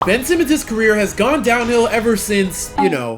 Ben Simmons' career has gone downhill ever since,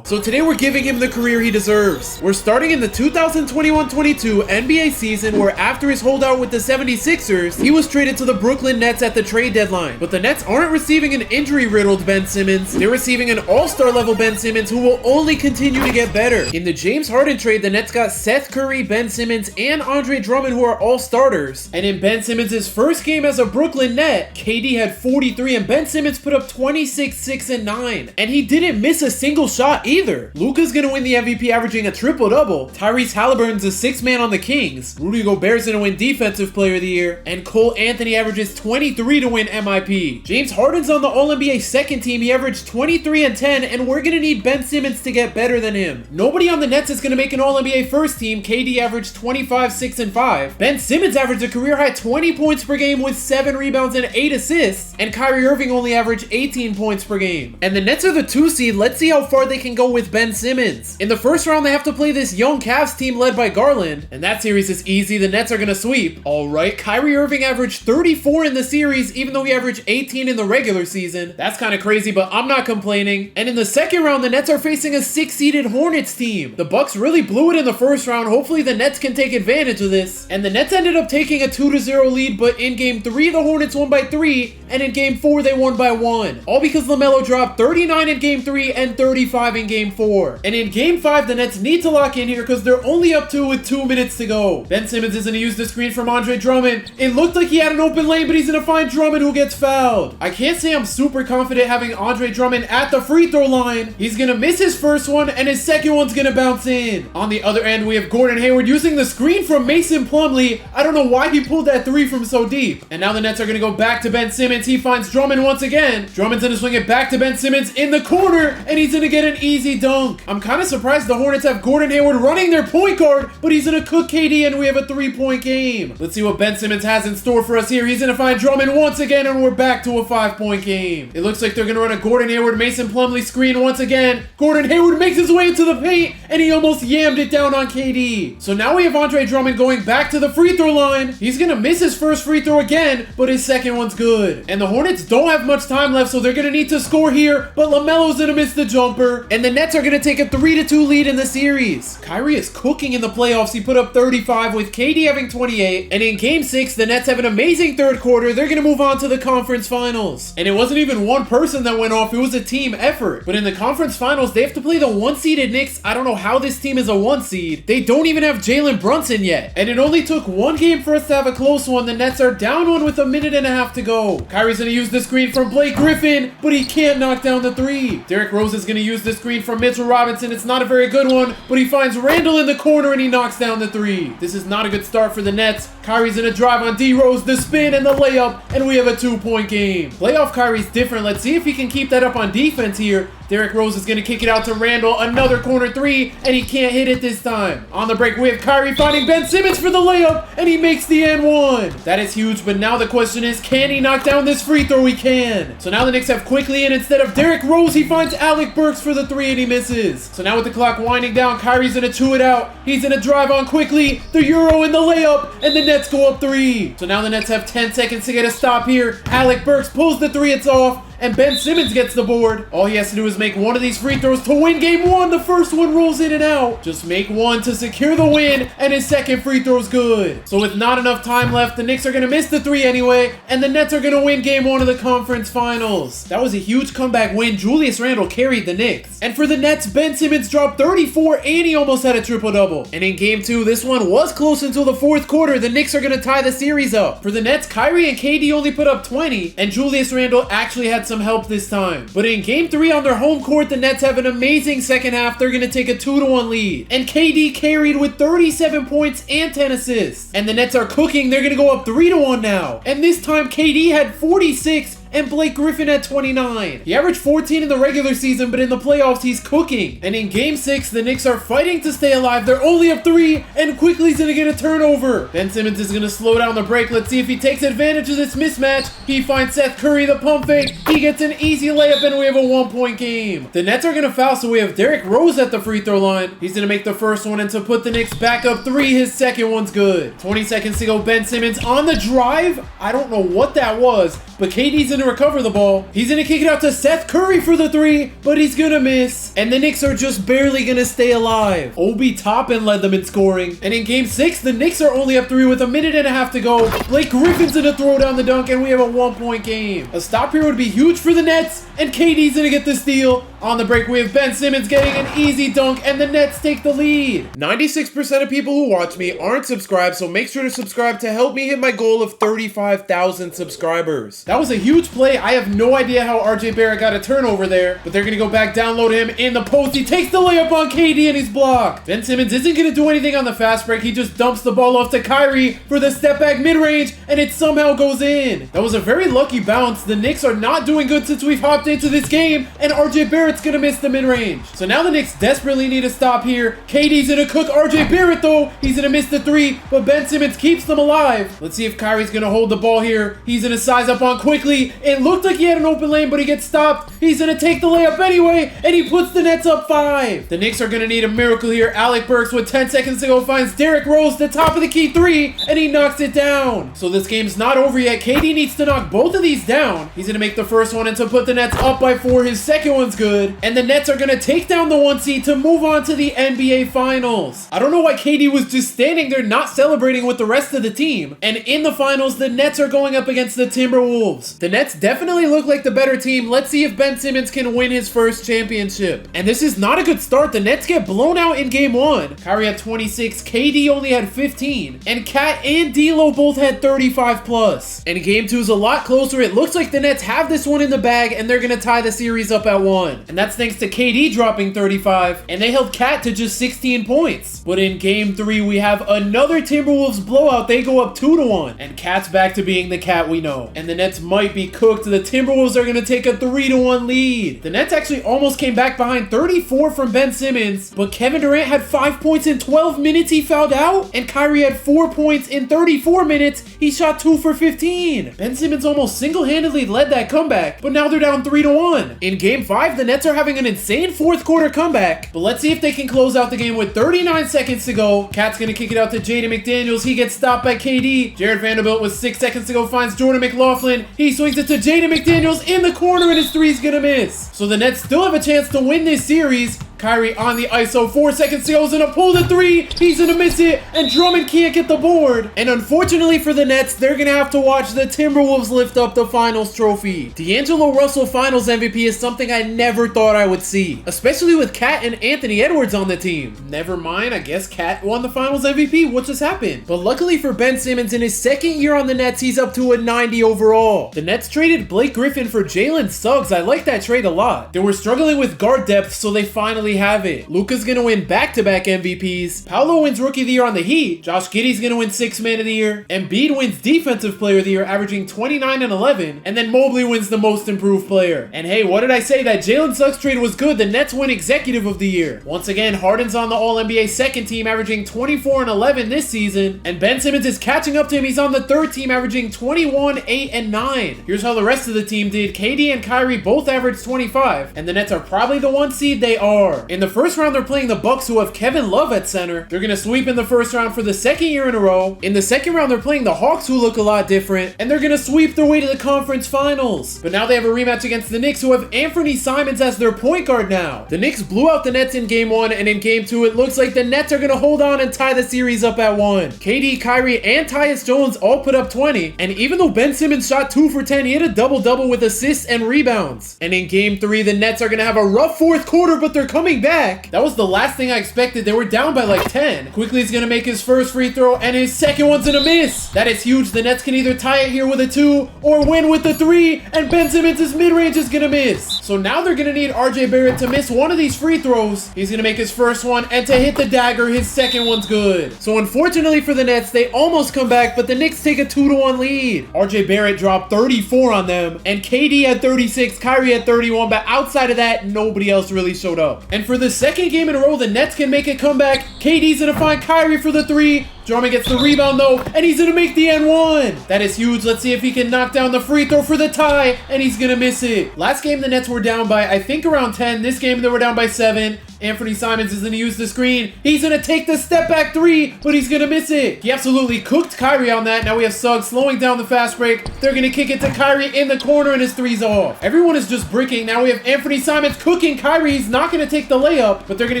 So today we're giving him the career he deserves. We're starting in the 2021-22 NBA season where after his holdout with the 76ers, he was traded to the Brooklyn Nets at the trade deadline. But the Nets aren't receiving an injury-riddled Ben Simmons. They're receiving an all-star level Ben Simmons who will only continue to get better. In the James Harden trade, the Nets got Seth Curry, Ben Simmons, and Andre Drummond who are all starters. And in Ben Simmons' first game as a Brooklyn Net, KD had 43 and Ben Simmons put up 26, 6, and 9. And he didn't miss a single shot either. Luka's gonna win the MVP averaging a triple-double. Tyrese Halliburton's a sixth man on the Kings. Rudy Gobert's gonna win Defensive Player of the Year. And Cole Anthony averages 23 to win MIP. James Harden's on the All-NBA second team. He averaged 23 and 10, and we're gonna need Ben Simmons to get better than him. Nobody on the Nets is gonna make an All-NBA first team. KD averaged 25, 6, and 5. Ben Simmons averaged a career-high 20 points per game with 7 rebounds and 8 assists. And Kyrie Irving only averaged 18 points per game. And the Nets are the 2 seed. Let's see how far they can go with Ben Simmons. In the first round, they have to play this young Cavs team led by Garland. And that series is easy. The Nets are gonna sweep. Alright, Kyrie Irving averaged 34 in the series, even though he averaged 18 in the regular season. That's kind of crazy, but I'm not complaining. And in the second round, the Nets are facing a 6-seeded Hornets team. The Bucks really blew it in the first round. Hopefully the Nets can take advantage of this. And the Nets ended up taking a 2-0 lead, but in game 3, the Hornets won by 3, and in game 4, they won by 1. All because LaMelo dropped 39 in game 3 and 35 in game 4. And in game 5, the Nets need to lock in here because they're only up 2 with 2 minutes to go. Ben Simmons is going to use the screen from Andre Drummond. It looked like he had an open lane, but he's going to find Drummond who gets fouled. I can't say I'm super confident having Andre Drummond at the free throw line. He's going to miss his first one and his second one's going to bounce in. On the other end, we have Gordon Hayward using the screen from Mason Plumlee. I don't know why he pulled that 3 from so deep. And now the Nets are going to go back to Ben Simmons. He finds Drummond once again. Drummond's going to swing it back to Ben Simmons in the corner, and he's going to get an easy dunk. I'm kind of surprised the Hornets have Gordon Hayward running their point guard, but he's going to cook KD, and we have a 3-point game. Let's see what Ben Simmons has in store for us here. He's going to find Drummond once again, and we're back to a 5-point game. It looks like they're going to run a Gordon Hayward, Mason Plumlee screen once again. Gordon Hayward makes his way into the paint, and he almost yammed it down on KD. So now we have Andre Drummond going back to the free throw line. He's going to miss his first free throw again, but his second one's good. And the Hornets don't have much time left, so they're going to need to score here, but LaMelo's going to miss the jumper, and the Nets are going to take a 3-2 lead in the series. Kyrie is cooking in the playoffs. He put up 35 with KD having 28, and in game 6, the Nets have an amazing third quarter. They're going to move on to the conference finals. And it wasn't even one person that went off. It was a team effort. But in the conference finals, they have to play the 1-seeded Knicks. I don't know how this team is a 1 seed. They don't even have Jalen Brunson yet. And it only took 1 game for us to have a close one. The Nets are down 1 with a minute and a half to go. Kyrie's going to use the screen from Blake Griffin, but he can't knock down the 3. Derrick Rose is going to use the screen from Mitchell Robinson. It's not a very good one, but he finds Randall in the corner and he knocks down the 3. This is not a good start for the Nets. Kyrie's going to drive on D Rose, the spin and the layup, and we have a 2-point game. Playoff Kyrie's different. Let's see if he can keep that up on defense here. Derrick Rose is going to kick it out to Randall. Another corner 3, and he can't hit it this time. On the break, we have Kyrie finding Ben Simmons for the layup, and he makes the N1. That is huge, but now the question is, can he knock down this free throw? He can. So now the Knicks have quickly in. Instead of Derrick Rose, he finds Alec Burks for the 3, and he misses. So now with the clock winding down, Kyrie's going to chew it out. He's going to drive on quickly. The Euro and the layup, and the Nets go up 3. So now the Nets have 10 seconds to get a stop here. Alec Burks pulls the 3, it's off. And Ben Simmons gets the board. All he has to do is make one of these free throws to win game 1. The first one rolls in and out. Just make one to secure the win, and his second free throw's good. So with not enough time left, the Knicks are going to miss the 3 anyway, and the Nets are going to win game 1 of the conference finals. That was a huge comeback win. Julius Randle carried the Knicks. And for the Nets, Ben Simmons dropped 34, and he almost had a triple-double. And in game 2, this one was close until the 4th quarter. The Knicks are going to tie the series up. For the Nets, Kyrie and KD only put up 20, and Julius Randle actually had some help this time. But in game 3 on their home court, the Nets have an amazing second half. They're going to take a 2-1 lead. And KD carried with 37 points and 10 assists. And the Nets are cooking. They're going to go up 3-1 now. And this time KD had 46 and Blake Griffin at 29. He averaged 14 in the regular season, but in the playoffs, he's cooking. And in Game 6, the Knicks are fighting to stay alive. They're only up 3, and quickly's gonna get a turnover. Ben Simmons is gonna slow down the break. Let's see if he takes advantage of this mismatch. He finds Seth Curry, the pump fake. He gets an easy layup, and we have a 1-point game. The Nets are gonna foul, so we have Derrick Rose at the free throw line. He's gonna make the first one, and to put the Knicks back up 3, his second one's good. 20 seconds to go. Ben Simmons on the drive. I don't know what that was, but KD's in gonna recover the ball. He's gonna kick it out to Seth Curry for the three, but he's gonna miss. And the Knicks are just barely gonna stay alive. Obi Toppin led them in scoring. And in game 6, the Knicks are only up 3 with a minute and a half to go. Blake Griffin's gonna throw down the dunk, and we have a 1-point game. A stop here would be huge for the Nets, and KD's gonna get the steal. On the break, we have Ben Simmons getting an easy dunk, and the Nets take the lead. 96% of people who watch me aren't subscribed, so make sure to subscribe to help me hit my goal of 35,000 subscribers. That was a huge play. I have no idea how RJ Barrett got a turnover there, but they're gonna go back, download him in the post. He takes the layup on KD, and he's blocked. Ben Simmons isn't gonna do anything on the fast break. He just dumps the ball off to Kyrie for the step back mid-range, and it somehow goes in. That was a very lucky bounce. The Knicks are not doing good since we've hopped into this game, and RJ Barrett's gonna miss the mid-range. So now the Knicks desperately need a stop here. KD's gonna cook RJ Barrett though. He's gonna miss the three, but Ben Simmons keeps them alive. Let's see if Kyrie's gonna hold the ball here. He's gonna size up on quickly. It looked like he had an open lane, but he gets stopped. He's gonna take the layup anyway, and he puts the Nets up 5. The Knicks are gonna need a miracle here. Alec Burks with 10 seconds to go finds Derrick Rose, the top of the key three, and he knocks it down. So this game's not over yet. KD needs to knock both of these down. He's gonna make the first one and to put the Nets up by 4. His second one's good, and the Nets are gonna take down the 1 seed to move on to the NBA Finals. I don't know why KD was just standing there not celebrating with the rest of the team. And in the finals, the Nets are going up against the Timberwolves. The Nets definitely look like the better team. Let's see if Ben Simmons can win his first championship. And this is not a good start. The Nets get blown out in game 1. Kyrie had 26, KD only had 15, and Cat and D'Lo both had 35 plus. And game 2 is a lot closer. It looks like the Nets have this one in the bag, and they're gonna tie the series up at 1. And that's thanks to KD dropping 35, and they held Cat to just 16 points. But in game 3, we have another Timberwolves blowout. They go up 2-1, and Cat's back to being the Cat we know. And the Nets might be cooked. The Timberwolves are gonna take a 3-1 lead. The Nets actually almost came back behind 34 from Ben Simmons, but Kevin Durant had 5 points in 12 minutes. He fouled out, and Kyrie had 4 points in 34 minutes. He shot 2 for 15. Ben Simmons almost single-handedly led that comeback, but now they're down 3-1. In game 5, the Nets are having an insane fourth quarter comeback, but let's see if they can close out the game with 39 seconds to go. Cat's gonna kick it out to Jaden McDaniels. He gets stopped by KD. Jared Vanderbilt with 6 seconds to go finds Jordan McLaughlin. He swings it to Jaden McDaniels in the corner, and his three's gonna miss. So the Nets still have a chance to win this series. Kyrie on the ISO, 4 seconds to go, is gonna pull the 3, he's gonna miss it, and Drummond can't get the board. And unfortunately for the Nets, they're gonna have to watch the Timberwolves lift up the finals trophy. D'Angelo Russell finals MVP is something I never thought I would see, especially with Cat and Anthony Edwards on the team. Never mind, I guess Cat won the finals MVP, what just happened? But luckily for Ben Simmons, in his second year on the Nets, he's up to a 90 overall. The Nets traded Blake Griffin for Jalen Suggs. I like that trade a lot. They were struggling with guard depth, so they finally have it. Luka's gonna win back-to-back MVPs. Paolo wins Rookie of the Year on the Heat. Josh Giddey's gonna win Sixth Man of the Year. Embiid wins Defensive Player of the Year, averaging 29 and 11. And then Mobley wins the Most Improved Player. And hey, what did I say? That Jalen Suggs trade was good. The Nets win Executive of the Year. Once again, Harden's on the All-NBA second team, averaging 24 and 11 this season. And Ben Simmons is catching up to him. He's on the third team, averaging 21, 8, and 9. Here's how the rest of the team did. KD and Kyrie both averaged 25. And the Nets are probably the 1 seed. They are. In the first round, they're playing the Bucks, who have Kevin Love at center. They're gonna sweep in the first round for the second year in a row. In the second round, they're playing the Hawks, who look a lot different, and they're gonna sweep their way to the conference finals. But now they have a rematch against the Knicks, who have Anthony Simons as their point guard now. The Knicks blew out the Nets in game 1, and in game 2, it looks like the Nets are gonna hold on and tie the series up at 1. KD, Kyrie, and Tyus Jones all put up 20, and even though Ben Simmons shot 2 for 10, he had a double-double with assists and rebounds. And in game 3, the Nets are gonna have a rough fourth quarter, but they're coming back. That was the last thing I expected. They were down by like 10. Quickly, he's gonna make his first free throw, and his second one's gonna miss. That is huge. The Nets can either tie it here with a 2 or win with the 3, and Ben Simmons' mid-range is gonna miss. So now they're gonna need RJ Barrett to miss one of these free throws. He's gonna make his first one, and to hit the dagger, his second one's good. So unfortunately for the Nets, they almost come back, but the Knicks take a 2-1 lead. RJ Barrett dropped 34 on them, and KD had 36, Kyrie had 31, but outside of that, nobody else really showed up. And for the second game in a row, the Nets can make a comeback. KD's gonna find Kyrie for the 3, Drummond gets the rebound though, and he's gonna make the N1. That is huge. Let's see if he can knock down the free throw for the tie, and he's gonna miss it. Last game, the Nets were down by, I think, around 10. This game, they were down by 7. Anthony Simons is going to use the screen. He's going to take the step back 3, but he's going to miss it. He absolutely cooked Kyrie on that. Now we have Suggs slowing down the fast break. They're going to kick it to Kyrie in the corner, and his 3's off. Everyone is just bricking. Now we have Anthony Simons cooking Kyrie. He's not going to take the layup, but they're going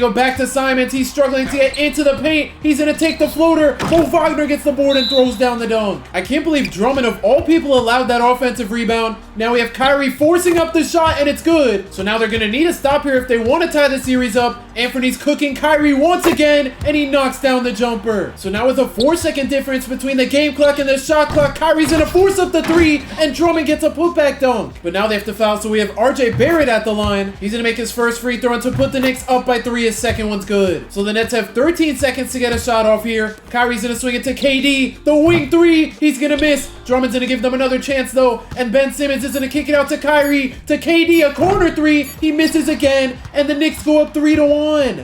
to go back to Simons. He's struggling to get into the paint. He's going to take the floater. Mo Wagner gets the board and throws down the dunk. I can't believe Drummond, of all people, allowed that offensive rebound. Now we have Kyrie forcing up the shot, and it's good. So now they're going to need a stop here if they want to tie the series up. Anthony's cooking Kyrie once again, and he knocks down the jumper. So now with a 4-second difference between the game clock and the shot clock, Kyrie's gonna force up the 3, and Drummond gets a putback dunk. But now they have to foul, so we have RJ Barrett at the line. He's gonna make his first free throw, and to put the Knicks up by 3, his second one's good. So the Nets have 13 seconds to get a shot off here. Kyrie's gonna swing it to KD, the wing 3, he's gonna miss. Drummond's gonna give them another chance though, and Ben Simmons is gonna kick it out to Kyrie, to KD, a corner 3, he misses again, and the Knicks go up 3-1.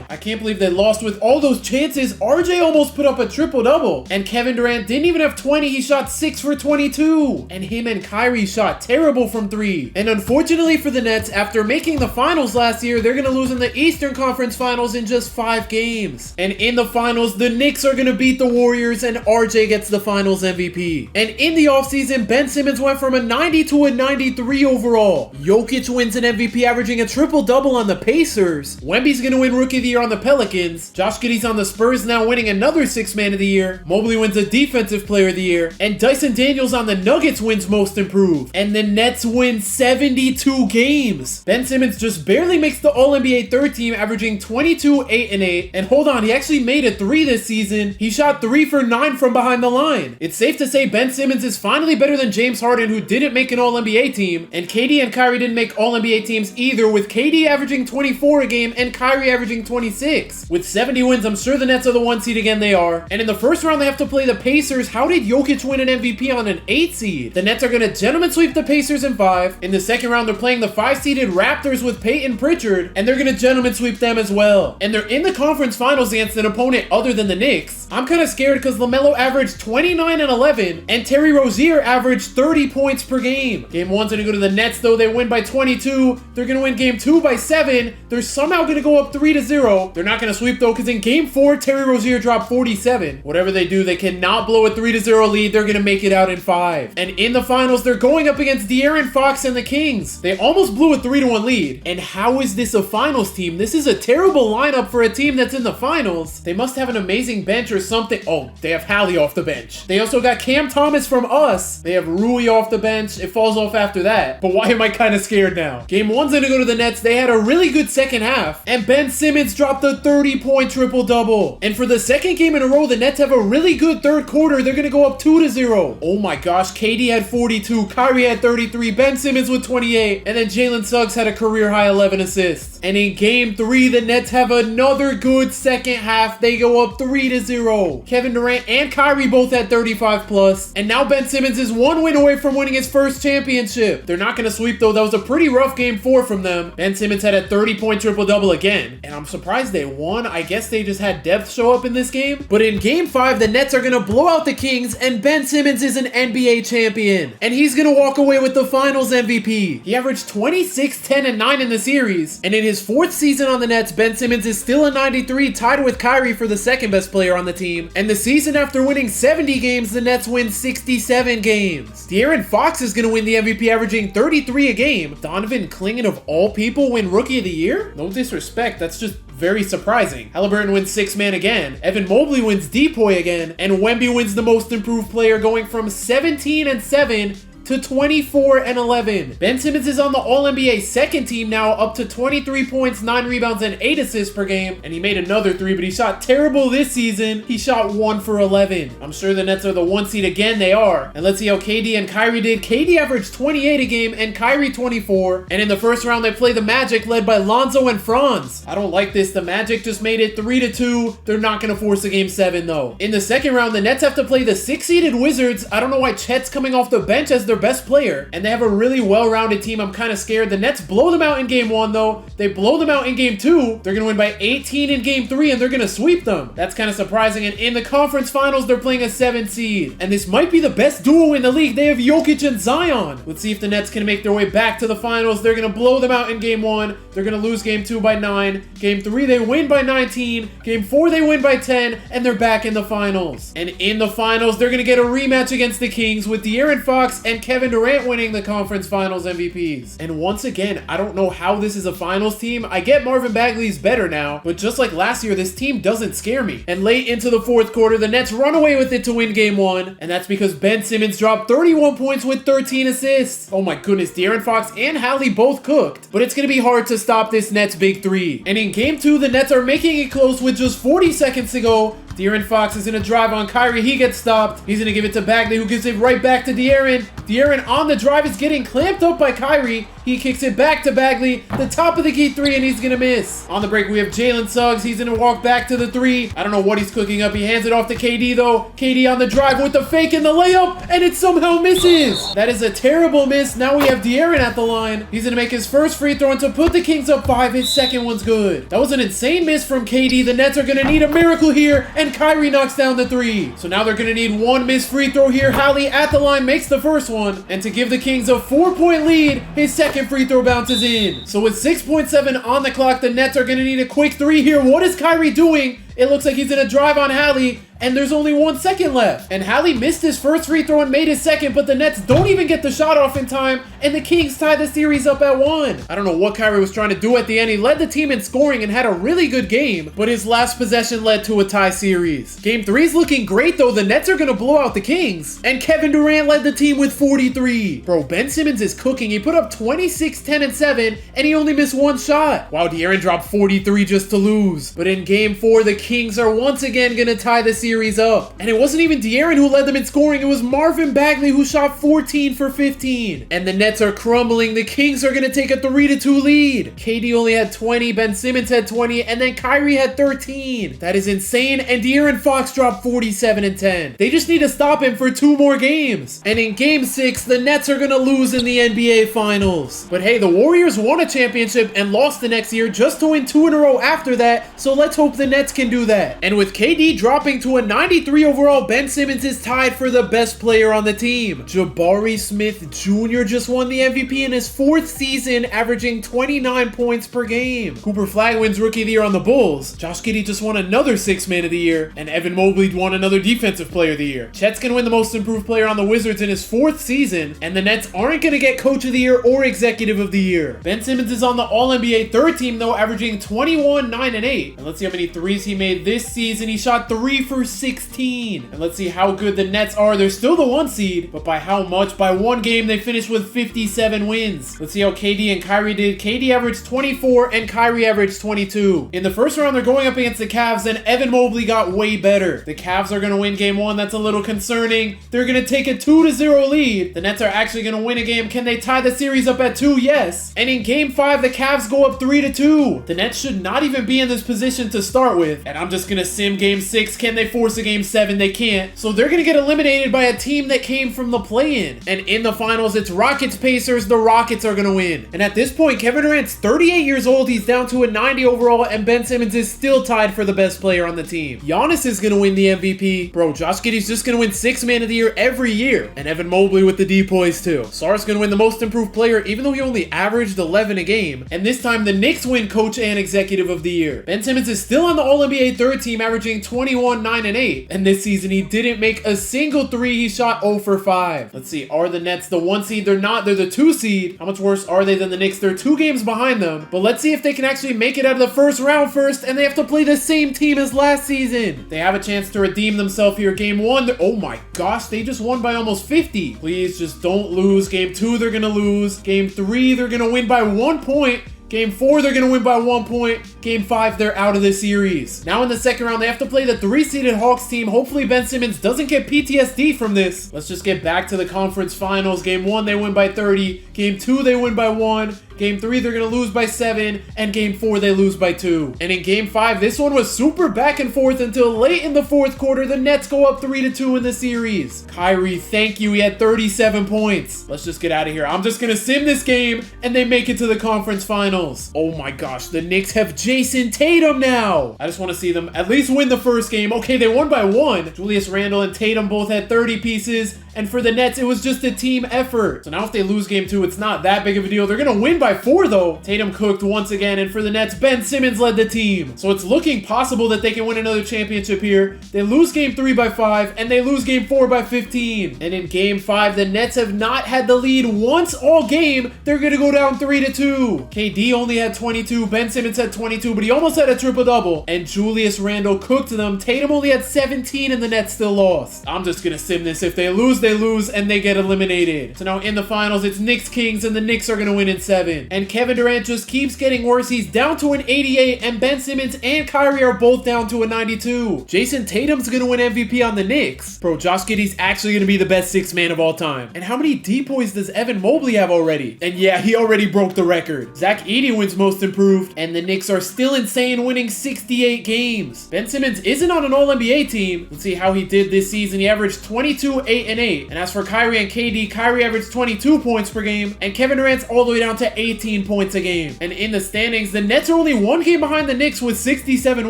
I can't believe they lost with all those chances. RJ almost put up a triple-double, and Kevin Durant didn't even have 20, he shot 6 for 22, and him and Kyrie shot terrible from 3. And unfortunately for the Nets, after making the finals last year, they're gonna lose in the Eastern Conference Finals in just 5 games. And in the finals, the Knicks are gonna beat the Warriors, and RJ gets the finals MVP. And in the offseason, Ben Simmons went from a 90 to a 93 overall. Jokic wins an MVP, averaging a triple-double on the Pacers. Wemby's gonna win Rookie of the Year on the Pelicans. Josh Giddey's on the Spurs, now winning another 6th Man of the Year. Mobley wins a Defensive Player of the Year. And Dyson Daniels on the Nuggets wins Most Improved. And the Nets win 72 games. Ben Simmons just barely makes the All-NBA 3rd team, averaging 22, 8, and 8. And hold on, he actually made a 3 this season. He shot 3 for 9 from behind the line. It's safe to say Ben Simmons is finally better than James Harden, who didn't make an All-NBA team. And KD and Kyrie didn't make All-NBA teams either, with KD averaging 24 a game and Kyrie averaging 26. With 70 wins, I'm sure the Nets are the 1 seed again. They are. And in the first round, they have to play the Pacers. How did Jokic win an MVP on an 8 seed? The Nets are going to gentlemen sweep the Pacers in 5. In the second round, they're playing the 5-seeded Raptors with Peyton Pritchard, and they're going to gentlemen sweep them as well. And they're in the conference finals against an opponent other than the Knicks. I'm kind of scared because LaMelo averaged 29 and 11, and Terry Rozier averaged 30 points per game. Game 1's going to go to the Nets, though. They win by 22. They're going to win game 2 by 7. They're somehow going to go up 3-0. They're not going to sweep, though, because in game 4, Terry Rozier dropped 47. Whatever they do, they cannot blow a 3-0 lead. They're going to make it out in 5. And in the finals, they're going up against De'Aaron Fox and the Kings. They almost blew a 3-1 lead. And how is this a finals team? This is a terrible lineup for a team that's in the finals. They must have an amazing bench or something. Oh, they have Hallie off the bench. They also got Cam Thomas from us. They have Rui off the bench. It falls off after that. But why am I kind of scared now? Game 1's going to go to the Nets. They had a really good second half. And Ben Simmons dropped a 30-point triple-double. And for the second game in a row, the Nets have a really good third quarter. They're going to go up 2-0. Oh my gosh. KD had 42. Kyrie had 33. Ben Simmons with 28. And then Jalen Suggs had a career-high 11 assists. And in game 3, the Nets have another good second half. They go up 3-0. Kevin Durant and Kyrie both had 35 plus. And now Ben Simmons is 1 win away from winning his first championship. They're not going to sweep, though. That was a pretty rough game 4 from them. Ben Simmons had a 30-point triple-double again. And I'm surprised they won. I guess they just had depth show up in this game. But in game 5, the Nets are going to blow out the Kings, and Ben Simmons is an NBA champion. And he's going to walk away with the finals MVP. He averaged 26, 10, and 9 in the series. And in his 4th season on the Nets, Ben Simmons is still a 93, tied with Kyrie for the second best player on the team. And the season after winning 70 games, the Nets win 67 games. De'Aaron Fox is going to win the MVP, averaging 33 a game. Donovan Clingan, of all people, win Rookie of the Year? No disrespect, that's just very surprising. Halliburton wins 6th Man again. Evan Mobley wins Depoy again. And Wemby wins the Most Improved Player, going from 17 and 7 to 24 and 11. Ben Simmons is on the All-NBA 2nd team now, up to 23 points, 9 rebounds, and 8 assists per game. And he made another 3, but he shot terrible this season. He shot 1 for 11. I'm sure the Nets are the 1 seed again. They are. And let's see how KD and Kyrie did. KD averaged 28 a game and Kyrie 24. And in the first round, they play the Magic, led by Lonzo and Franz. I don't like this. The Magic just made it 3-2. They're not going to force a game 7, though. In the second round, the Nets have to play the 6-seeded Wizards. I don't know why Chet's coming off the bench as their best player, and they have a really well-rounded team. I'm kind of scared. The Nets blow them out in game 1, though. They blow them out in game 2. They're going to win by 18 in game 3, and they're going to sweep them. That's kind of surprising. And in the conference finals, they're playing a 7 seed. And this might be the best duo in the league. They have Jokic and Zion. Let's see if the Nets can make their way back to the finals. They're going to blow them out in game 1. They're going to lose game 2 by 9. Game 3, they win by 19. Game 4, they win by 10, and they're back in the finals. And in the finals, they're going to get a rematch against the Kings with De'Aaron Fox and Kevin Durant winning the conference finals MVPs. And once again, I don't know how this is a finals team. I get Marvin Bagley's better now, but just like last year, this team doesn't scare me. And late into the fourth quarter, the Nets run away with it to win game 1, and that's because Ben Simmons dropped 31 points with 13 assists. Oh my goodness, De'Aaron Fox and Hallie both cooked, but it's going to be hard to stop this Nets big three. And in game 2, the Nets are making it close with just 40 seconds to go. De'Aaron Fox is going to drive on Kyrie. He gets stopped. He's going to give it to Bagley, who gives it right back to De'Aaron. De'Aaron on the drive is getting clamped up by Kyrie. He kicks it back to Bagley, the top of the key 3, and he's going to miss. On the break, we have Jalen Suggs. He's going to walk back to the 3. I don't know what he's cooking up. He hands it off to KD, though. KD on the drive with the fake and the layup, and it somehow misses. That is a terrible miss. Now we have De'Aaron at the line. He's going to make his first free throw and to put the Kings up 5. His second one's good. That was an insane miss from KD. The Nets are going to need a miracle here, and Kyrie knocks down the 3. So now they're going to need one missed free throw here. Hallie at the line makes the first one, and to give the Kings a 4-point lead, his second free throw bounces in. So with 6.7 on the clock, the Nets are going to need a quick 3 here. What is Kyrie doing? It looks like he's going to drive on Hallie, and there's only 1 second left. And Hallie missed his first free throw and made his second, but the Nets don't even get the shot off in time, and the Kings tie the series up at 1. I don't know what Kyrie was trying to do at the end. He led the team in scoring and had a really good game, but his last possession led to a tie series. Game 3 is looking great, though. The Nets are going to blow out the Kings, and Kevin Durant led the team with 43. Bro, Ben Simmons is cooking. He put up 26, 10, and 7, and he only missed 1 shot. Wow, De'Aaron dropped 43 just to lose. But in game 4, the Kings are once again going to tie the series up. And it wasn't even De'Aaron who led them in scoring. It was Marvin Bagley who shot 14 for 15. And the Nets are crumbling. The Kings are going to take a 3-2 lead. KD only had 20. Ben Simmons had 20. And then Kyrie had 13. That is insane. And De'Aaron Fox dropped 47 and 10. They just need to stop him for 2 more games. And in game 6, the Nets are going to lose in the NBA Finals. But hey, the Warriors won a championship and lost the next year just to win 2 in a row after that. So let's hope the Nets can do that. And with KD dropping to a 93 overall, Ben Simmons is tied for the best player on the team. Jabari Smith Jr. just won the MVP in his 4th season, averaging 29 points per game. Cooper Flagg wins Rookie of the Year on the Bulls. Josh Giddey just won another 6th Man of the Year, and Evan Mobley won another Defensive Player of the Year. Chet's gonna win the Most Improved Player on the Wizards in his 4th season, and the Nets aren't gonna get Coach of the Year or Executive of the Year. Ben Simmons is on the All-NBA 3rd team, though, averaging 21, 9, and 8. And let's see how many threes he made this season. He shot 3 for 16. And let's see how good the Nets are. They're still the 1 seed, but by how much? By 1 game, they finished with 57 wins. Let's see how KD and Kyrie did. KD averaged 24 and Kyrie averaged 22. In the first round, they're going up against the Cavs, and Evan Mobley got way better. The Cavs are going to win game 1. That's a little concerning. They're going to take a 2-0 lead. The Nets are actually going to win a game. Can they tie the series up at 2? Yes. And in game 5, the Cavs go up 3-2. The Nets should not even be in this position to start with. And I'm just going to sim game 6. Can they force a game 7? They can't. So they're going to get eliminated by a team that came from the play-in. And in the finals, it's Rockets Pacers. The Rockets are going to win. And at this point, Kevin Durant's 38 years old. He's down to a 90 overall, and Ben Simmons is still tied for the best player on the team. Giannis is going to win the MVP. Bro, Josh Giddey's just going to win 6th Man of the Year every year. And Evan Mobley with the D-poise too. Sar's going to win the Most Improved Player, even though he only averaged 11 a game. And this time, the Knicks win Coach and Executive of the Year. Ben Simmons is still on the All-NBA 3rd team, averaging 21, 9, and 8. And this season, he didn't make a single 3. He shot 0 for 5. Let's see. Are the Nets the 1 seed? They're not. They're the 2 seed. How much worse are they than the Knicks? They're 2 games behind them. But let's see if they can actually make it out of the first round first, and they have to play the same team as last season. They have a chance to redeem themselves here. Game 1, oh my gosh, they just won by almost 50. Please just don't lose. Game 2, they're going to lose. Game 3, they're going to win by 1 point. Game 4, they're going to win by 1 point. Game 5, they're out of the series. Now in the second round, they have to play the 3-seeded Hawks team. Hopefully Ben Simmons doesn't get PTSD from this. Let's just get back to the conference finals. Game 1, they win by 30. Game 2, they win by 1. Game 3, they're going to lose by 7. And Game 4, they lose by 2. And in Game 5, this one was super back and forth until late in the fourth quarter. The Nets go up 3-2 in the series. Kyrie, thank you. He had 37 points. Let's just get out of here. I'm just going to sim this game, and they make it to the conference finals. Oh my gosh, the Knicks have Jason Tatum now. I just want to see them at least win the first game. Okay, they won by 1. Julius Randle and Tatum both had 30 pieces. And for the Nets, it was just a team effort. So now if they lose Game 2, it's not that big of a deal. They're going to win by 4, though. Tatum cooked once again. And for the Nets, Ben Simmons led the team. So it's looking possible that they can win another championship here. They lose Game 3 by 5. And they lose Game 4 by 15. And in Game 5, the Nets have not had the lead once all game. They're going to go down 3-2. KD only had 22. Ben Simmons had 22, but he almost had a triple-double. And Julius Randle cooked them. Tatum only had 17, and the Nets still lost. I'm just going to sim this. If they lose, they lose, and they get eliminated. So now in the finals, it's Knicks Kings, and the Knicks are going to win in 7. And Kevin Durant just keeps getting worse. He's down to an 88, and Ben Simmons and Kyrie are both down to a 92. Jason Tatum's going to win MVP on the Knicks. Bro, Josh Giddey's actually going to be the best sixth man of all time. And how many depoys does Evan Mobley have already? And yeah, he already broke the record. Zach Edey wins most improved, and the Knicks are still insane, winning 68 games. Ben Simmons isn't on an All-NBA team. Let's see how he did this season. He averaged 22, 8, and 8. And as for Kyrie and KD, Kyrie averaged 22 points per game, and Kevin Durant's all the way down to 18 points a game. And in the standings, the Nets are only 1 game behind the Knicks with 67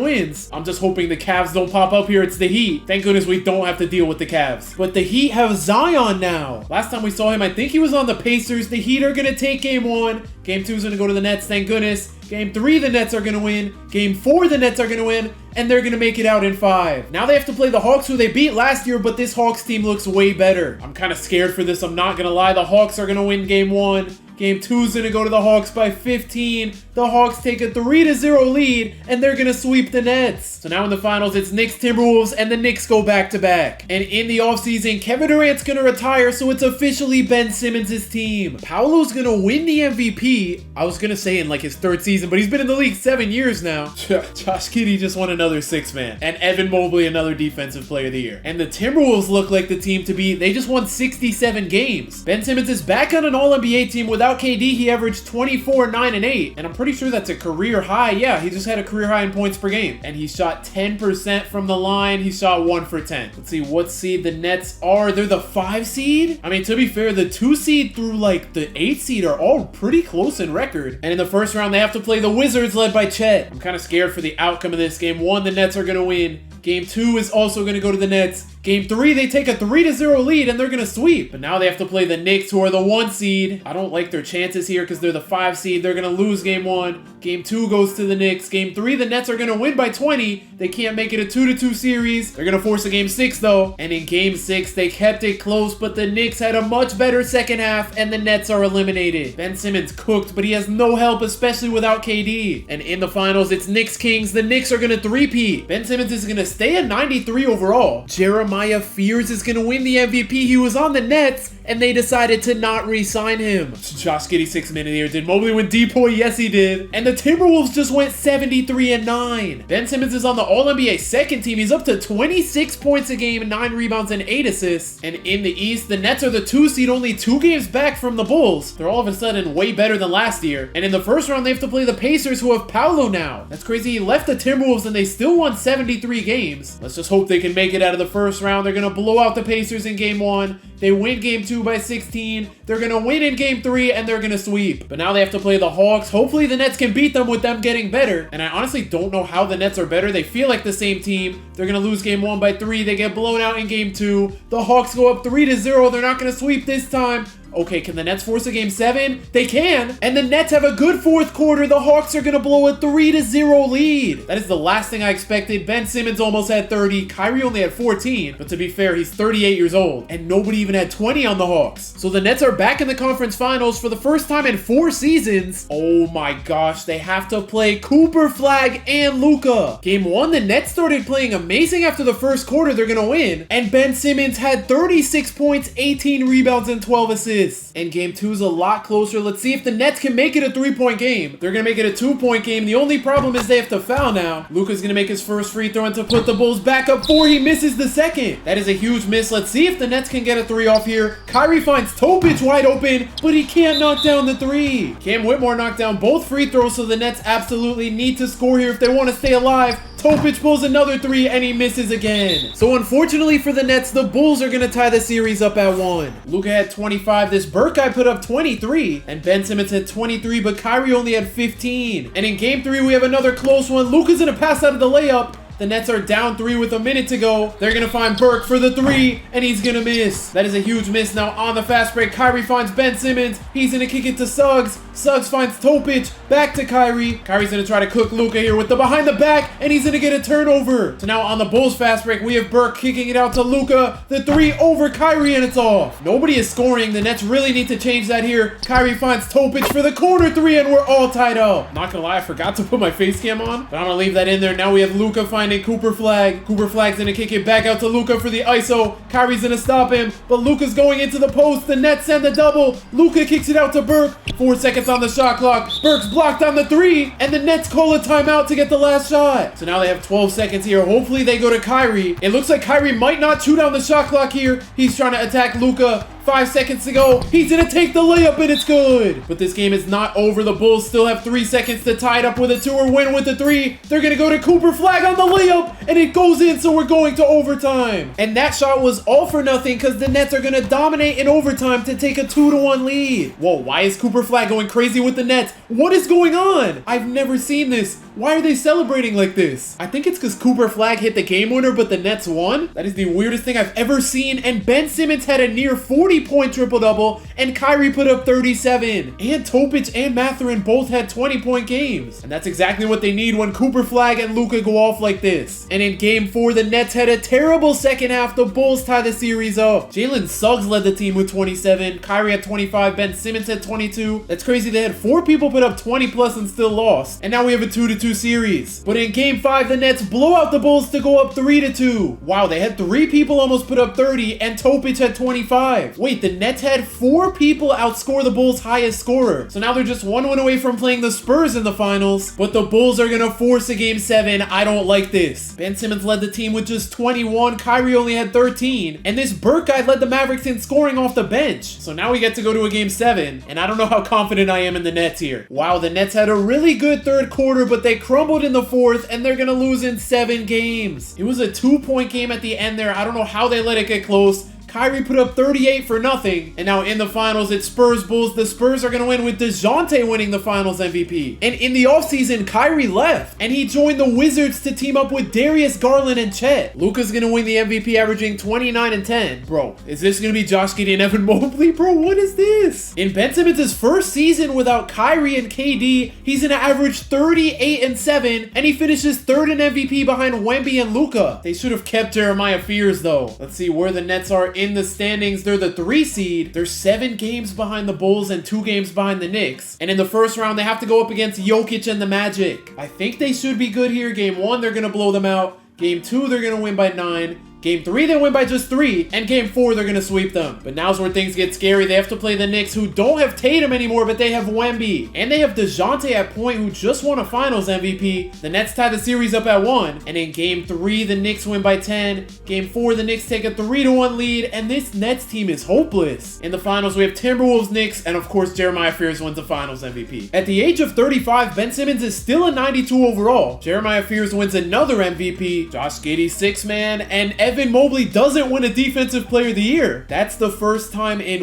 wins. I'm just hoping the Cavs don't pop up here. It's the Heat. Thank goodness we don't have to deal with the Cavs. But the Heat have Zion now. Last time we saw him, I think he was on the Pacers. The Heat are going to take Game 1. Game 2 is going to go to the Nets, thank goodness. Game 3, the Nets are going to win. Game 4, the Nets are going to win. And they're going to make it out in 5. Now they have to play the Hawks, who they beat last year, but this Hawks team looks way better. I'm kind of scared for this. I'm not going to lie. The Hawks are going to win Game 1. Game 2 is going to go to the Hawks by 15. The Hawks take a 3-0 lead, and they're going to sweep the Nets. So now in the finals, it's Knicks Timberwolves, and the Knicks go back-to-back. And in the offseason, Kevin Durant's going to retire, so it's officially Ben Simmons' team. Paolo's going to win the MVP. I was going to say in like his 3rd season, but he's been in the league 7 years now. Josh Giddey just won another 6-man. And Evan Mobley, another Defensive Player of the Year. And the Timberwolves look like the team to beat. They just won 67 games. Ben Simmons is back on an All-NBA team without KD. He averaged 24, 9, and 8. And I'm pretty sure that's a career high. Yeah, he just had a career high in points per game. And he shot 10% from the line. He shot 1 for 10. Let's see what seed the Nets are. They're the 5 seed? I mean, to be fair, the 2 seed through like the 8 seed are all pretty close in record. And in the first round, they have to play the Wizards led by Chet. I'm kind of scared for the outcome of this. Game 1, the Nets are going to win. Game 2 is also going to go to the Nets. Game 3, they take a 3-0 lead, and they're going to sweep. But now they have to play the Knicks, who are the 1 seed. I don't like their chances here because they're the 5 seed. They're going to lose Game 1. Game 2 goes to the Knicks. Game 3, the Nets are going to win by 20. They can't make it a 2-2 series. They're going to force a Game 6, though. And in Game 6, they kept it close, but the Knicks had a much better second half, and the Nets are eliminated. Ben Simmons cooked, but he has no help, especially without KD. And in the finals, it's Knicks Kings. The Knicks are going to 3-peat. Ben Simmons is going to stay at 93 overall. Jeremiah Fears is going to win the MVP. He was on the Nets, and they decided to not re-sign him. Josh Giddey 6-man of the year. Did Mobley win Depoy? Yes, he did. And the Timberwolves just went 73-9. Ben Simmons is on the All-NBA second team. He's up to 26 points a game, 9 rebounds, and 8 assists. And in the East, the Nets are the 2 seed, only 2 games back from the Bulls. They're all of a sudden way better than last year. And in the first round, they have to play the Pacers, who have Paolo now. That's crazy. He left the Timberwolves, and they still won 73 games. Let's just hope they can make it out of the first round. They're going to blow out the Pacers in Game 1. They win Game 2 by 16. They're going to win in Game 3, and they're going to sweep. But now they have to play the Hawks. Hopefully the Nets can beat them with them getting better. And I honestly don't know how the Nets are better. They feel like the same team. They're going to lose Game 1 by 3. They get blown out in Game 2. The Hawks go up 3-0. They're not going to sweep this time. Okay, can the Nets force a Game 7? They can. And the Nets have a good fourth quarter. The Hawks are going to blow a 3-0 lead. That is the last thing I expected. Ben Simmons almost had 30. Kyrie only had 14. But to be fair, he's 38 years old. And nobody even had 20 on the Hawks. So the Nets are back in the conference finals for the first time in 4 seasons. Oh my gosh, they have to play Cooper Flag and Luka. Game 1, the Nets started playing amazing after the first quarter. They're going to win. And Ben Simmons had 36 points, 18 rebounds, and 12 assists. this. And game 2 is a lot closer. Let's see if the Nets can make it a 3-point game. They're gonna make it a 2-point game. The only problem is they have to foul now. Luka's gonna make his first free throw and to put the Bulls back up 4. He misses the second. That is a huge miss. Let's see if the Nets can get a 3 off here. Kyrie finds Topic wide open, but he can't knock down the 3. Cam Whitmore knocked down both free throws, so the Nets absolutely need to score here if they want to stay alive. Topic pulls another 3 and he misses again. So unfortunately for the Nets, the Bulls are going to tie the series up at 1. Luka had 25. This Burke guy put up 23. And Ben Simmons had 23, but Kyrie only had 15. And in game 3, we have another close one. Luka's going to pass out of the layup. The Nets are down 3 with a minute to go. They're going to find Burke for the 3, and he's going to miss. That is a huge miss. Now on the fast break, Kyrie finds Ben Simmons. He's going to kick it to Suggs. Suggs finds Topic. Back to Kyrie. Kyrie's going to try to cook Luka here with the behind the back, and he's going to get a turnover. So now on the Bulls fast break, we have Burke kicking it out to Luka. The 3 over Kyrie, and it's off. Nobody is scoring. The Nets really need to change that here. Kyrie finds Topic for the corner 3, and we're all tied up. Not going to lie, I forgot to put my face cam on, but I'm going to leave that in there. Now we have Luka finding Cooper Flag. Cooper Flag's gonna kick it back out to Luka for the ISO. Kyrie's gonna stop him, but Luka's going into the post. The Nets send the double. Luka kicks it out to Burke. 4 seconds on the shot clock. Burke's blocked on the 3, and the Nets call a timeout to get the last shot. So now they have 12 seconds here. Hopefully they go to Kyrie. It looks like Kyrie might not chew down the shot clock here. He's trying to attack Luka. 5 seconds to go. He's gonna take the layup, and it's good. But this game is not over. The Bulls still have 3 seconds to tie it up with a 2 or win with the 3. They're gonna go to Cooper Flag on the layup, and it goes in, so we're going to overtime. And that shot was all for nothing because the Nets are gonna dominate in overtime to take a 2-1 lead. Whoa, why is Cooper Flag going crazy with the Nets? What is going on? I've never seen this. Why are they celebrating like this? I think it's because Cooper Flag hit the game winner, but the Nets won. That is the weirdest thing I've ever seen. And Ben Simmons had a near 40-point triple-double, and Kyrie put up 37. And Topic and Mathurin both had 20-point games. And that's exactly what they need when Cooper Flag and Luka go off like this. And in game 4, the Nets had a terrible second half. The Bulls tie the series up. Jalen Suggs led the team with 27. Kyrie had 25. Ben Simmons had 22. That's crazy. They had 4 people put up 20 plus and still lost. And now we have a 2-2 series. But in game 5, the Nets blow out the Bulls to go up 3-2. Wow, they had 3 people almost put up 30, and Topic had 25. Wait, the Nets had 4 people outscore the Bulls' highest scorer. So now they're just 1 win away from playing the Spurs in the finals. But the Bulls are gonna force a game 7. I don't like this. Ben Simmons led the team with just 21. Kyrie only had 13. And this Burke guy led the Mavericks in scoring off the bench. So now we get to go to a game 7. And I don't know how confident I am in the Nets here. Wow, the Nets had a really good third quarter, but they crumbled in the 4th, and they're gonna lose in 7 games. It was a 2-point game at the end there. I don't know how they let it get close. Kyrie put up 38 for nothing. And now in the finals, it's Spurs Bulls. The Spurs are going to win with DeJounte winning the finals MVP. And in the offseason, Kyrie left. And he joined the Wizards to team up with Darius Garland and Chet. Luka's going to win the MVP averaging 29 and 10. Bro, is this going to be Josh Giddey and Evan Mobley? Bro, what is this? In Ben Simmons' first season without Kyrie and KD, he's going to average 38 and 7. And he finishes 3rd in MVP behind Wemby and Luka. They should have kept Jeremiah Fears though. Let's see where the Nets are in the standings. They're the 3 seed. They're 7 games behind the Bulls and 2 games behind the Knicks. And in the first round, they have to go up against Jokic and the Magic. I think they should be good here. Game 1, they're going to blow them out. Game 2, they're going to win by 9. Game 3, they win by just 3, and Game 4, they're going to sweep them. But now's where things get scary. They have to play the Knicks, who don't have Tatum anymore, but they have Wemby. And they have DeJounte at point, who just won a finals MVP. The Nets tie the series up at 1. And in Game 3, the Knicks win by 10. Game 4, the Knicks take a 3-1 lead, and this Nets team is hopeless. In the finals, we have Timberwolves, Knicks, and of course, Jeremiah Fears wins the finals MVP. At the age of 35, Ben Simmons is still a 92 overall. Jeremiah Fears wins another MVP. Josh Giddey, 6-man, and Evan Mobley doesn't win a Defensive Player of the Year. That's the first time in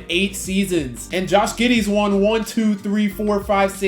8 seasons. And Josh Giddey's won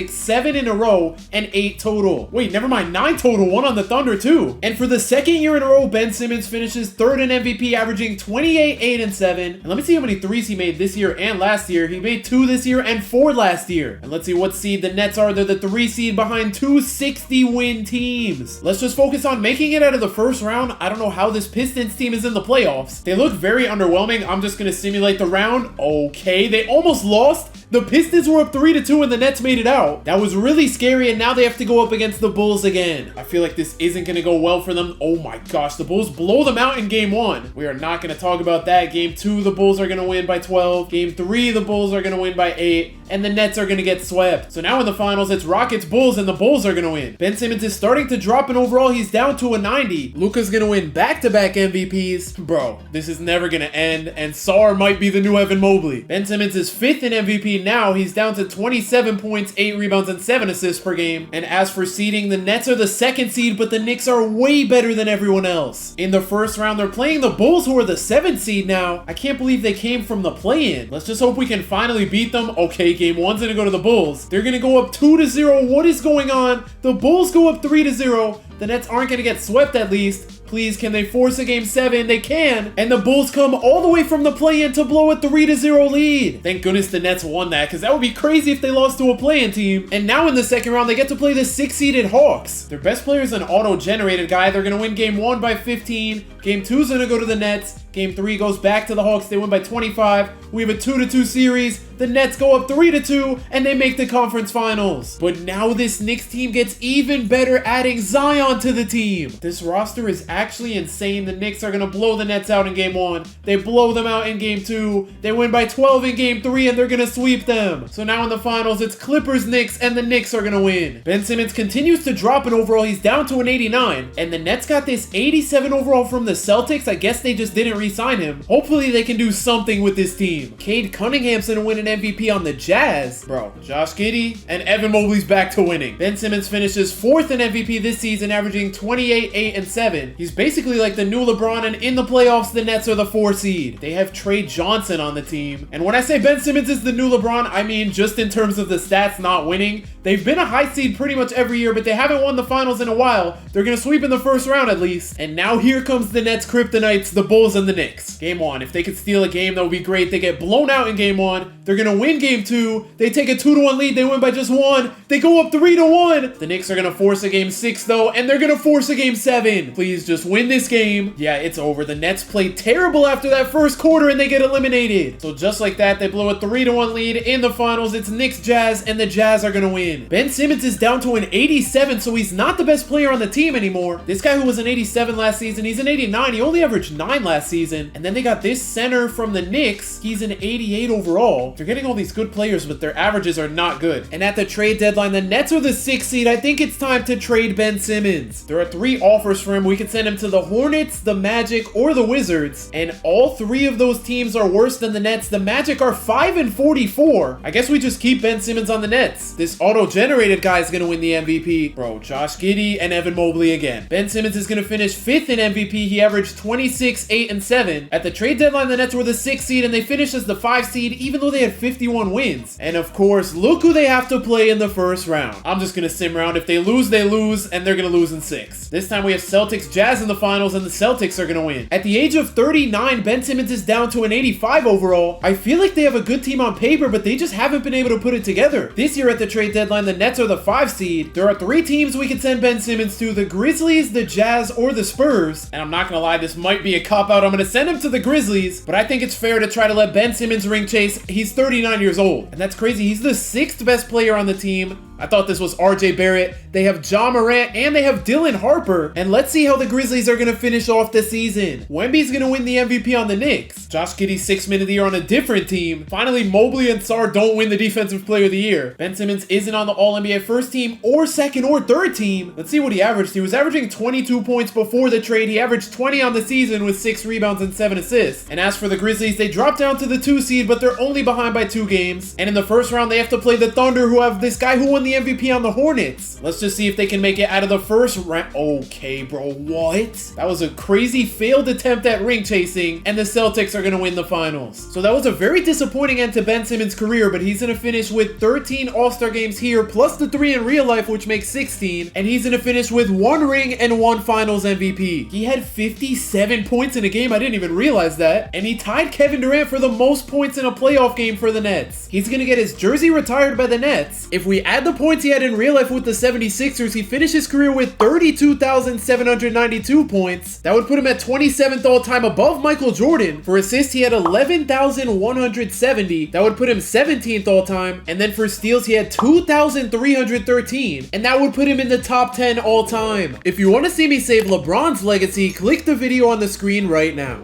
7 in a row and 8 total. Wait, never mind, 9 total, 1 on the Thunder too. And for the 2nd year in a row, Ben Simmons finishes 3rd in MVP, averaging 28, 8, and 7. And let me see how many threes he made this year and last year. He made 2 this year and 4 last year. And let's see what seed the Nets are. They're the 3 seed behind 2 60-win teams. Let's just focus on making it out of the first round. I don't know how this Pistons team is in the playoffs. They look very underwhelming. I'm just going to simulate the round. Okay, they almost lost. The Pistons were up 3-2 and the Nets made it out. That was really scary, and now they have to go up against the Bulls again. I feel like this isn't going to go well for them. Oh my gosh, the Bulls blow them out in game 1. We are not going to talk about that. Game 2, the Bulls are going to win by 12. Game 3, the Bulls are going to win by 8. And the Nets are going to get swept. So now in the finals, it's Rockets Bulls, and the Bulls are going to win. Ben Simmons is starting to drop, and overall, he's down to a 90. Luka's going to win back-to-back MVPs. Bro, this is never going to end, and Sarr might be the new Evan Mobley. Ben Simmons is 5th in MVP now. He's down to 27 points, 8 rebounds, and 7 assists per game. And as for seeding, the Nets are the 2nd seed, but the Knicks are way better than everyone else. In the first round, they're playing the Bulls, who are the 7th seed now. I can't believe they came from the play-in. Let's just hope we can finally beat them. Okay, game 1's gonna go to the Bulls. They're gonna go up 2-0. What is going on? The Bulls go up 3-0. The Nets aren't gonna get swept at least. Please, can they force a game 7? They can. And the Bulls come all the way from the play-in to blow a 3-0 lead. Thank goodness the Nets won that, because that would be crazy if they lost to a play-in team. And now in the second round, they get to play the 6th-seeded Hawks. Their best player is an auto-generated guy. They're going to win game 1 by 15. Game 2 is going to go to the Nets. Game 3 goes back to the Hawks. They win by 25. We have a 2-2 series. The Nets go up 3-2, and they make the conference finals. But now this Knicks team gets even better, adding Zion to the team. This roster is actually insane. The Knicks are going to blow the Nets out in game 1. They blow them out in game 2. They win by 12 in game 3, and they're going to sweep them. So now in the finals, it's Clippers-Knicks, and the Knicks are going to win. Ben Simmons continues to drop, and overall, he's down to an 89. And the Nets got this 87 overall from the Celtics. I guess they just didn't re-sign him. Hopefully, they can do something with this team. Cade Cunningham's going to win an MVP on the Jazz. Bro, Josh Giddey and Evan Mobley's back to winning. Ben Simmons finishes 4th in MVP this season, averaging 28, 8, and 7. He's basically like the new LeBron, and in the playoffs, the Nets are the 4 seed. They have Trae Johnson on the team. And when I say Ben Simmons is the new LeBron, I mean just in terms of the stats, not winning. They've been a high seed pretty much every year, but they haven't won the finals in a while. They're going to sweep in the first round at least. And now here comes the Nets kryptonites, the Bulls and the Knicks. Game 1. If they could steal a game, that would be great. They get blown out in game 1. They're going to win game 2. They take a 2-1 lead. They win by just 1. They go up 3-1. The Knicks are going to force a game 6 though, and they're going to force a game 7. Please just win this game. Yeah, it's over. The Nets played terrible after that first quarter and they get eliminated. So just like that, they blow a 3-1 lead in the finals. It's Knicks Jazz, and the Jazz are going to win. Ben Simmons is down to an 87, so he's not the best player on the team anymore. This guy who was an 87 last season, he's an 89. He only averaged 9 last season. And then they got this center from the Knicks. He's an 88 overall. They're getting all these good players, but their averages are not good. And at the trade deadline, the Nets are the 6th seed. I think it's time to trade Ben Simmons. There are 3 offers for him. We could send him to the Hornets, the Magic, or the Wizards. And all 3 of those teams are worse than the Nets. The Magic are 5-44. I guess we just keep Ben Simmons on the Nets. This auto-generated guy is going to win the MVP. Bro, Josh Giddey and Evan Mobley again. Ben Simmons is going to finish 5th in MVP. He averaged 26, 8, and 7. At the trade deadline, the Nets were the 6th seed, and they finished as the 5th seed, even though they had 51 wins. And of course, look who they have to play in the first round. I'm just going to sim round. If they lose, they lose, and they're going to lose in 6. This time we have Celtics Jazz in the finals, and the Celtics are going to win. At the age of 39, Ben Simmons is down to an 85 overall. I feel like they have a good team on paper, but they just haven't been able to put it together. This year at the trade deadline, the Nets are the 5 seed. There are 3 teams we could send Ben Simmons to: the Grizzlies, the Jazz, or the Spurs. And I'm not going to lie, this might be a cop-out. I'm going to send him to the Grizzlies, but I think it's fair to try to let Ben Simmons ring chase. He's 39 years old, and that's crazy. He's the 6th best player on the team. I thought this was RJ Barrett. They have Ja Morant, and they have Dylan Harper. And let's see how the Grizzlies are going to finish off the season. Wemby's going to win the MVP on the Knicks. Josh Giddey's 6th man of the year on a different team. Finally, Mobley and Sarr don't win the Defensive Player of the Year. Ben Simmons isn't on the All-NBA first team or second or third team. Let's see what he averaged. He was averaging 22 points before the trade. He averaged 20 on the season with 6 rebounds and 7 assists. And as for the Grizzlies, they dropped down to the 2 seed, but they're only behind by 2 games. And in the first round, they have to play the Thunder, who have this guy who won the MVP on the Hornets. Let's just see if they can make it out of the first round. Okay, bro, what? That was a crazy failed attempt at ring chasing, and the Celtics are going to win the finals. So that was a very disappointing end to Ben Simmons' career, but he's going to finish with 13 All-Star games here, plus the 3 in real life, which makes 16, and he's going to finish with 1 ring and 1 finals MVP. He had 57 points in a game. I didn't even realize that. And he tied Kevin Durant for the most points in a playoff game for the Nets. He's going to get his jersey retired by the Nets. If we add the points he had in real life with the 76ers, he finished his career with 32,792 points. That would put him at 27th all-time above Michael Jordan. For assists, he had 11,170. That would put him 17th all-time. And then for steals, he had 2,313. And that would put him in the top 10 all-time. If you want to see me save LeBron's legacy, click the video on the screen right now.